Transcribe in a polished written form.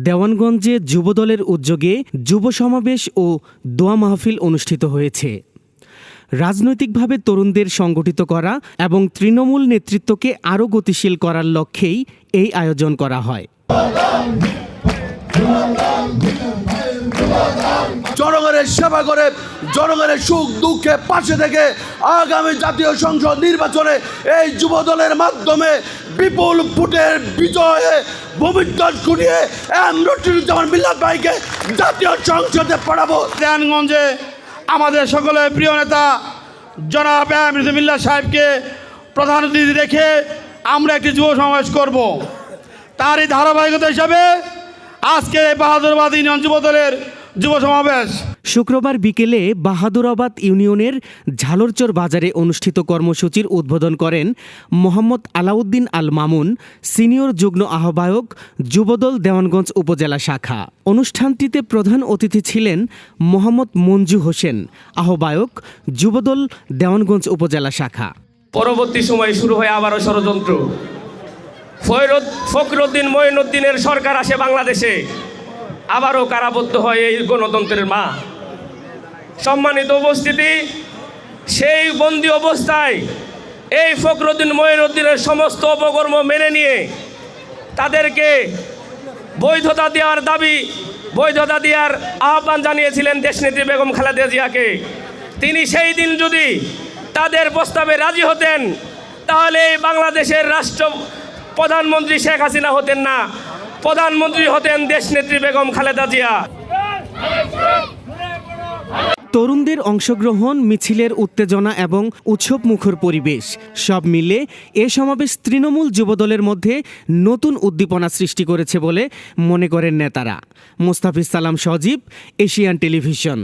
দেওয়ানগঞ্জে যুবদলের উদ্যোগে যুব সমাবেশ ও দোয়া মাহফিল অনুষ্ঠিত হয়েছে। রাজনৈতিকভাবে তরুণদের সংগঠিত করা এবং তৃণমূল নেতৃত্বকে আরও গতিশীল করার লক্ষ্যেই এই আয়োজন করা হয়। জনগণের সেবা করে জনগণের সুখ দুঃখে পাশে থেকে আগামী জাতীয় সংসদ নির্বাচনে এই যুবদলের মাধ্যমে বিপুল ভোটের বিজয়ে ভবিষ্যৎ ঘুরিয়ে রশিদুজ্জামান মিল্লাত ভাইকে জাতীয় সংসদে পাঠাবো। দেওয়ানগঞ্জে আমাদের সকলের প্রিয় নেতা জনাব মিল্লাত সাহেবকে প্রধান অতিথি রেখে আমরা একটি যুব সমাবেশ করব। তারই ধারাবাহিকতা হিসাবে আজকে বাহাদুরাবাদ ইউনিয়ন যুবদলের যুব সমাবেশ শুক্রবার বিকেলে বাহাদুরাবাদ ইউনিয়নের ঝালরচর বাজারে অনুষ্ঠিত কর্মসূচির উদ্বোধন করেন মোহাম্মদ আলাউদ্দিন আল মামুন, সিনিয়র যুগ্ম আহ্বায়ক, যুবদল দেওয়ানগঞ্জ উপজেলা শাখা। অনুষ্ঠানটিতে প্রধান অতিথি ছিলেন মোহাম্মদ মঞ্জু হোসেন, আহ্বায়ক, যুবদল দেওয়ানগঞ্জ উপজেলা শাখা। পরবর্তী সময়ে শুরু হয় আবারও ষড়যন্ত্র। ফখরুদ্দিন মঈনুদ্দিনের সরকার আসে বাংলাদেশে, আবারও কারাবদ্ধ হয় এই গণতন্ত্রের মা। সম্মানিত উপস্থিতি, সেই বন্দী অবস্থায় এই ফখরুদ্দিন মঈনুদ্দিনের সমস্ত অপকর্ম মেনে নিয়ে তাদেরকে বৈধতা দেওয়ার আহ্বান জানিয়েছিলেন দেশনেত্রী বেগম খালেদা জিয়াকে। তিনি সেই দিন যদি তাদের প্রস্তাবে রাজি হতেন তাহলে বাংলাদেশের প্রধানমন্ত্রী শেখ হাসিনা হতেন না, প্রধানমন্ত্রী হতেন দেশনেত্রী বেগম খালেদা জিয়া। তরুণদের অংশগ্রহণ, মিছিলের উত্তেজনা এবং উৎসবমুখর পরিবেশ সব মিলে এ সমাবেশ তৃণমূল যুবদলের মধ্যে নতুন উদ্দীপনা সৃষ্টি করেছে বলে মনে করেন নেতারা। মোস্তাফিজ সালাম সজীব, এশিয়ান টেলিভিশন।